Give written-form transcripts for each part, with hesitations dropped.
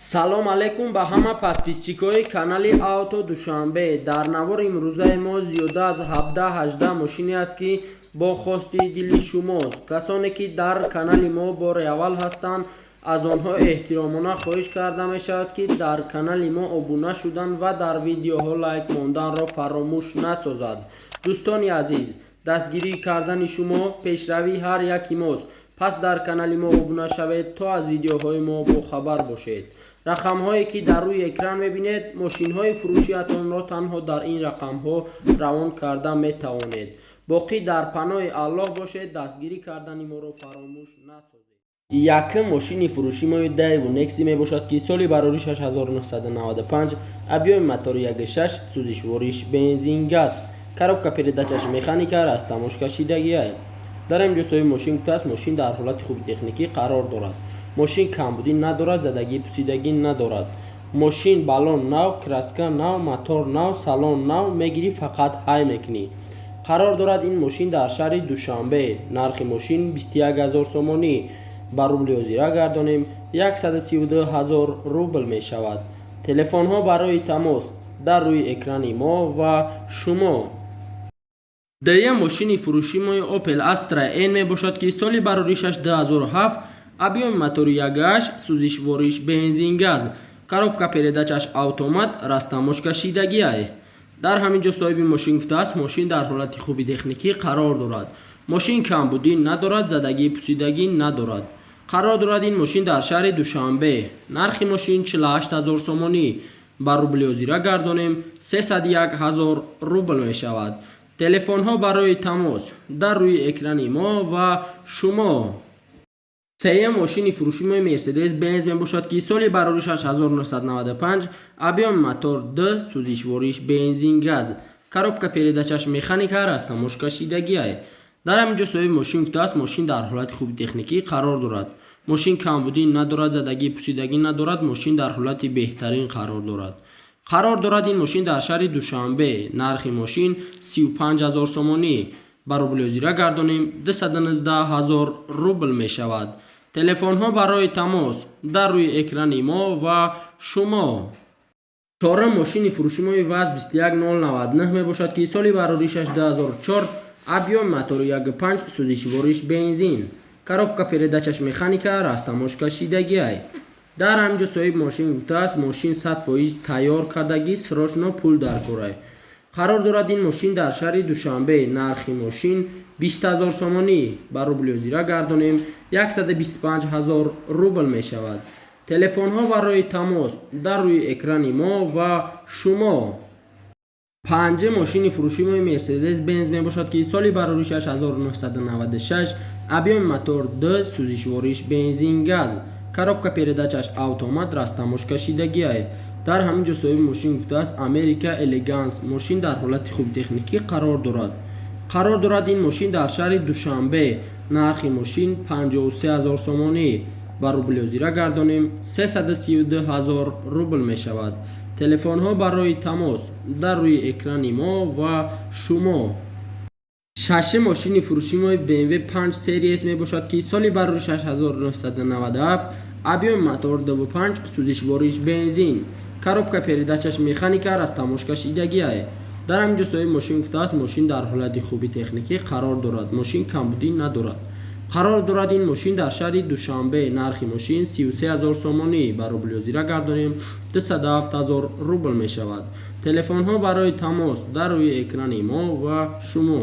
салом алейкум ба ҳама подписчикои канали Auto Душанбе. Дар навори имрӯзаи мо зиёда аз 17-18 мошине аст ки бо хости дили шумост. Касоне ки дар канали мо бори аввал ҳастанд, аз онҳо эҳтиромона хоҳиш карда мешавад ки дар канали мо обуна шудан ва дар видеоҳо лайк монданро фаромӯш насозад. дӯстони азиз, дастгирӣ кардани шумо пешравии ҳар яки мост. пас дар канали мо обуна шавед то аз видеоҳои мо бохабар бошед. рақамҳое ки дар рӯи экран мебинед, мошинҳои фурӯшиатонро танҳо дар ин рақамҳо равон карда метавонед. боқӣ дар паноҳи Аллоҳ бошед, дастгирӣ кардани моро фаромӯш насозед. Якум мошини фурӯши мои Daewoo Nexi мебошад ки соли барори 6995, объёми мотори 1.6, сӯзишвориш бензин газ, коробка передачаш механика, растамош кашидагия. дар ин ҷо соҳиби мошин гуфтааст, мошин дар ҳолати хуби техникӣ қарор дорад. мошин камбудӣ надорад, задагӣ пусидагӣ надорад. мошин балон нав, краска нав, мотор нав, салон нав, мегирӣ фақат ҳай мекунӣ. қарор дорад ин мошин дар шаҳри Душанбе. нархи мошин 21 000 сомонӣ. ба рубли озира гардонем 132 000 рубл мешавад. телефонҳо барои тамос дар рӯи экрани мо ва шумо. дуюм мошини фурӯши мои Opel Astra N мебошад ки соли бароришаш 2007, объёми мотори 1.8, сӯзишвориш бензин газ, коробка передачаш автомат, растамош кашидагия. дар ҳамин ҷо соҳиби мошин гуфтааст, мошин дар ҳолати хуби техникӣ қарор дорад. мошин камбудӣ надорад, задагӣ пусидагӣ надорад. қарор дорад ин мошин дар шаҳри Душанбе. нархи мошин 48 000 сомонӣ. ба рубли озира гардонем 301 000 рубл мешавад. телефонҳо барои тамос дар рӯи экрани мо ва шумо. сеюм мошини фурӯши мои Mercedes-Benz мебошад ки соли бароришаш 1995, объёми мотор 2, сӯзишвориш бензин газ, коробка передачаш механика, растамош кашидагия. дар ҳамин ҷо соҳиби мошин гуфтааст, мошин дар ҳолати хуби техникӣ қарор дорад. мошин камбудӣ надорад, задагӣ пусидагӣ надорад. мошин дар ҳолати беҳтарин қарор дорад. қарор дорад ин мошин дар шаҳри Душанбе. нархи мошин 35 000 сомонӣ. ба рубли озира гардонем 219 000 рубл мешавад. телефонҳо барои тамос дар рӯи экрани мо ва шумо. чорум мошини фурӯши мои ВАЗ 21099 мебошад ки соли бароришаш 2004, объёми мотори 1.5, сӯзишвориш бензин, коробка передачаш механика, растамош кашидагия. дар ҳамин ҷо соҳиби мошин гуфтааст, мошин 100% тайёр кардагӣ, срочно пул дар кора. қарор дорад ин мошин дар шаҳри Душанбе. нархи мошин 20 000 сомонӣ. ба рубли озира гардонем 125 000 рубл мешавад. телефонҳо барои тамос дар рӯи экрани мо ва шумо. панҷум мошини фурӯши мои Mercedes-Benz мебошад ки соли бароришаш 1996, объёми мотор 2, сӯзишвориш бензин газ, коробка передачаш автомат, растамош кашидагия. дар ҳамин ҷо соҳиби мошин гуфтааст, America Elegance мошин дар ҳолати хуби техникӣ қарор дорад. қарор дорад ин мошин дар шаҳри Душанбе. нархи мошин 53 000 сомонӣ. ба рубли озира гардонем 332 000 рубл мешавад. телефонҳо барои тамос дар рӯи экрани мо ва шумо. шашум мошини фурӯши мои BMW 5 Series мебошад ки соли бароришаш 1997, объёми мотор 2.5, сӯзишвориш бензин, коробка передачаш механика, растамош кашидагия. дар ҳамин ҷо соҳиби мошин гуфтааст, мошин дар ҳолати хуби техникӣ қарор дорад. мошин камбудӣ надорад. қарор дорад ин мошин дар шаҳри Душанбе. нархи мошин 33 000 сомонӣ. ба рубли озира гардонем 207 000 рубл мешавад. телефонҳо барои тамос дар рӯи экрани мо ва шумо.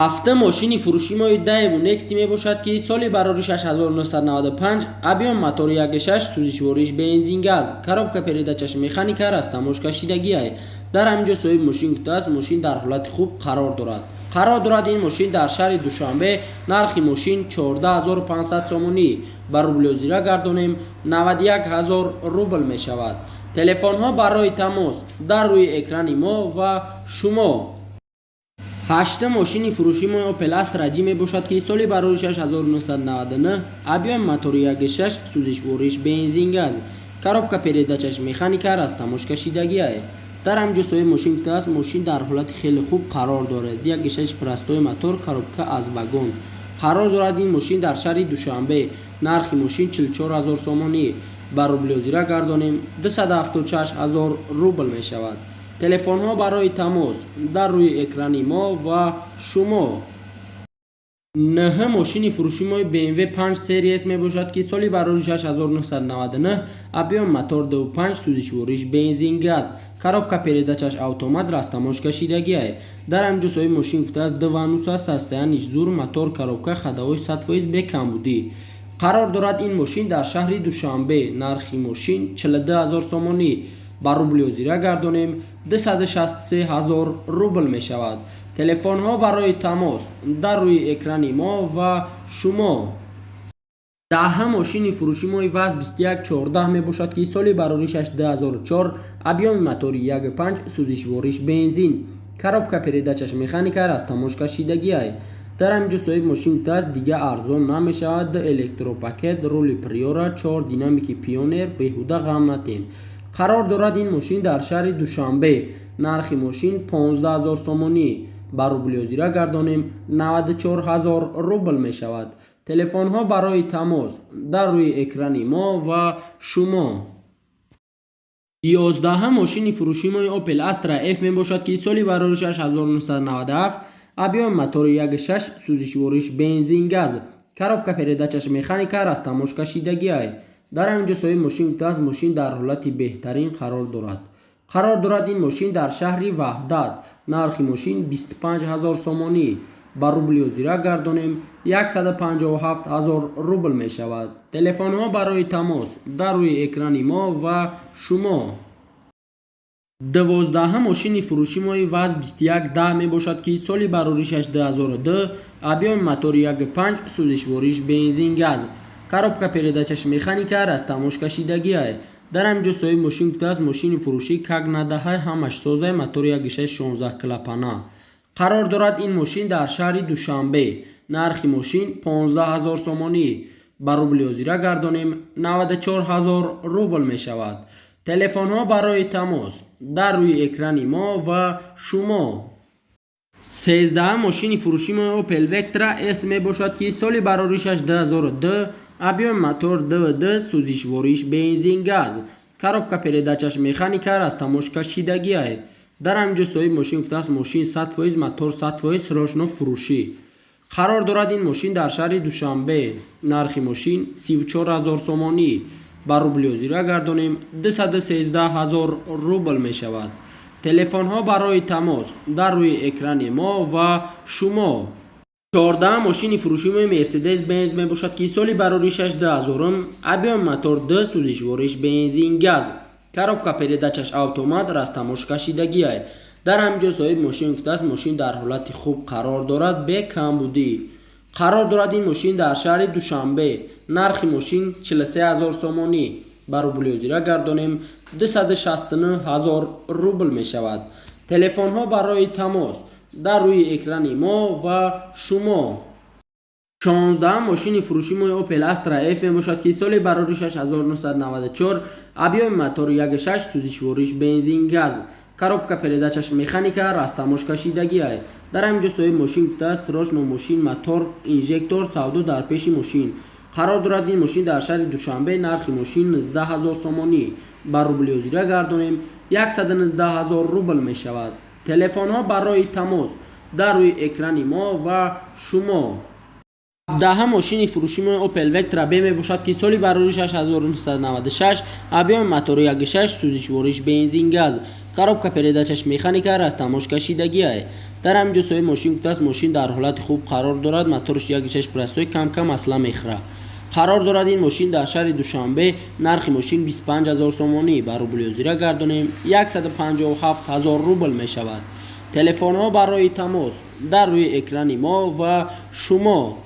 ҳафтум мошини фурӯши мои Daewoo Nexi мебошад ки соли бароришаш 1995, объёми мотори 1.6, сӯзишвориш бензин газ, коробка передачаш механика, растамош кашидагия. дар ҳамин ҷо соҳиби мошин гуфтааст, мошин дар ҳолати хуб қарор дорад. қарор дорад ин мошин дар шаҳри Душанбе. нархи мошин 14 500 сомонӣ. ба рубли озира гардонем 91 000 рубл мешавад. телефонҳо барои тамос дар рӯи экрани мо ва шумо. ҳаштум мошини фурӯши мои Opel Astra G мебошад ки соли бароришаш 1999, объёми мотори 1.6, сӯзишвориш бензин газ, коробка передачаш механика, растамош кашидагия. дар ҳамин ҷо соҳиби мошин гуфтааст, мошин дар ҳолати хеле хуб қарор дорад. 1.6 простои мотор, коробка аз вагон. қарор дорад ин мошин дар шаҳри Душанбе. нархи мошин 44 000 сомонӣ. ба рублиозира гардонем 276000 рубл мешавад. телефонҳо барои тамос дар рӯи экрани мо ва шумо. НХ мошини фурӯшии BMW 5 серияс мебошад ки соли барори 6999, объем мотор 2.5, сӯзишвориш бензин газ, коробка передачаш автомат, растамош кашидагиай. дар ҳамҷо соҳиби мошин гуфтааст дувануса состояниш зур, мотор, коробка, ходовой 100% бекамбудӣ. қарор дорад ин мошин дар шаҳри Душанбе. нархи мошин 42000 сомонӣ. ба рублиозира гардонем 263000 рубл мешавад. телефонҳо барои тамос дар рӯи экрани мо ва шумо. даҳа мошини фурӯшии ВАЗ 2114 мебошад ки соли бароришаш 2004, объеми мотори 1.5, сӯзишвориш бензин, коробка передачаш механика, растамош кашидагиай. дар ҳамҷо соҳиби мошин гуфтааст дига арзон намешавад, электропакет, рули приора, 4 динамики пионер, беҳуда ғам натен. қарор дорад ин мошин дар шаҳри Душанбе. нархи мошин 15000 сомонӣ. ба рублиозира гардонем 94000 рубл мешавад. телефонҳо барои тамос дар рӯи экрани мо ва шумо. 11 мошини фурӯшии Opel Astra F мебошад ки соли бароришаш 1997, объеми мотори 1.6, сӯзишвориш бензин газ, коробка передачаш механика, растамош кашидагиай. дар ҳамҷо соҳиби мошин гуфтааст мошин дар ҳолати беҳтарин қарор дорад. қарор дорад ин мошин дар шаҳри Ваҳдат. нархи мошин 25000 сомонӣ. ба рублиозира гардонем 157000 рубл мешавад. телефонҳо барои тамос дар рӯи экрани мо ва шумо. 12 мошини фурӯшии ВАЗ 2110 мебошад ки соли бароришаш 2002, объеми мотори 1.5, сӯзишвориш бензин газ, коробка передачаш механика, растамош кашидагиай. дар ҳамҷо соҳиби мошин гуфтааст мошини фурӯшӣ кагнадаҳай ҳамаш созай, мотори 1.6 16 клапана. қарор дорад ин мошин дар шаҳри Душанбе. нархи мошин 15000 сомонӣ. ба рублиозира гардонем 94000 рубл мешавад. телефонҳо барои тамос дар рӯи экрани мо ва шумо. 13 мошини фурӯшии Opel Vectra S мебошад ки соли бароришаш 2002, объеми мотор 2.2, сӯзишвориш бензин газ, коробка передачаш механика, растамош кашидагиай. дар ҳамҷо соҳиби мошин гуфтааст мошин 100% мотор 100% рошно фурӯшӣ. қарор дорад ин мошин дар шаҳри Душанбе. нархи мошин 34000 сомонӣ. ба рублиозира гардонем 213000 рубл мешавад. телефонҳо барои тамос дар рӯи экрани мо ва шумо. 14 мошини фурӯшии Mercedes-Benz мебошад ки соли бароришаш 2000, объеми мотор 2, сӯзишвориш бензин газ, коробка передачаш автомат, растамош кашидагиай. дар ҳамҷо соҳиби мошин гуфтааст мошин дар ҳолати хуб қарор дорад, бе камбудӣ. қарор дорад ин мошин дар шаҳри Душанбе. нархи мошин 43000 сомонӣ. ба рублиозира гардонем 269000 рубл мешавад. телефонҳо барои тамос дар рӯи экрани мо ва шумо. 16 мошини фурӯшии Opel Astra F мебошад ки соли бароришаш 1994, объеми мотори 1.6, сӯзишвориш бензин газ, коробка передачаш механика, растамош кашидагиай. дар ҳамҷо соҳиби мошин гуфтааст рошно мошин, мотор, инжектор, савдо дар пеши мошин. қарор дорад ин мошин дар шаҳри Душанбе. нархи мошин 19000 сомонӣ. ба рублиозира гардонем 119000 рубл мешавад. телефонҳо барои тамос дар рӯи экрани мо ва шумо. 17 мошини фурӯшии Opel Vectra B мебошад ки соли бароришаш 1996, объеми мотори 1.6, сӯзишвориш бензин газ, коробка передачаш механика, растамош кашидагиай. дар ҳамҷо соҳиби мошин гуфтааст мошин дар ҳолати хуб қарор дорад, моториш 1.6 простой, кам асла мехӯрад. қарор дорад ин мошин дар шаҳри Душанбе. нархи мошин 25000 сомонӣ. ба рублиозира гардонем 157000 рубл мешавад. телефонҳо барои тамос дар рӯи экрани мо ва шумо.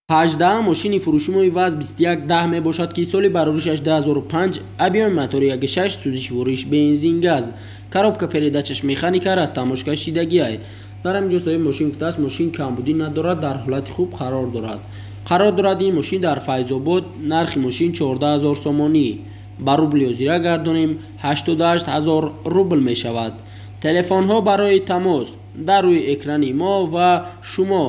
18 мошини фурӯшии ВАЗ 2110 мебошад ки соли бароришаш 2005, объеми мотори 1.6, сӯзишвориш бензин газ, коробка передачаш механика, растамош кашидагиай. дар ҳамҷо соҳиби мошин гуфтааст мошин камбудӣ надорад, дар ҳолати хуб қарор дорад. қарор дорад ин мошин дар Файзобод. нархи мошин 14000 сомонӣ. ба рублиозира гардонем 88000 рубл мешавад. телефонҳо барои тамос дар рӯи экрани мо ва шумо.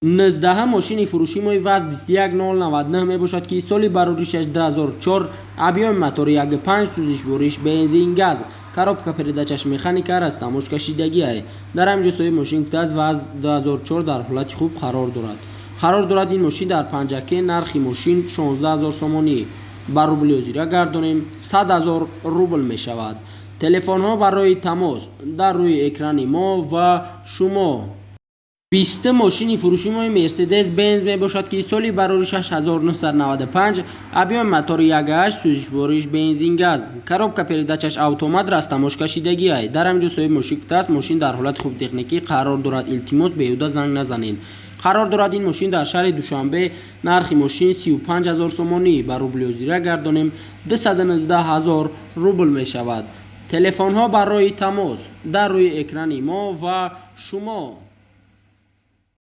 19 ماشین فروشی مای وز 21099 می باشد که سالی بروریشش 2004 объем мотори 1.5 سوزش بوریش بنزین گاز коробка передачаш механика раст тамош кашидагӣ ай дар ҳамҷо соҳиби мошин гуфтааст ва аз 2004 дар ҳолати хуб қарор дорад ин мошин дар панҷаке нархи мошин 16000 сомонӣ ба рубли озира гардонем 100000 рубл мешавад телефонҳо барои тамос дар рӯи экрани мо ва шумо 20 мошини фурӯшимои Mercedes Benz мебошад ки соли барори 6995 объем мотори 1.8 сӯзишвориш бензин газ коробка передачаш автомат раст тамош кашидагӣ ай дар ҳамҷо соҳиби мошин гуфтааст мошин дар ҳолати хуб техникӣ қарор дорад илтимос беҳуда занг назанед қарор дорад ин мошин дар шаҳри Душанбе нархи мошин 35000 сомонӣ ба рубли озира гардонем 219000 рубл мешавад телефонҳо барои тамос дар рӯи экрани мо ва шумо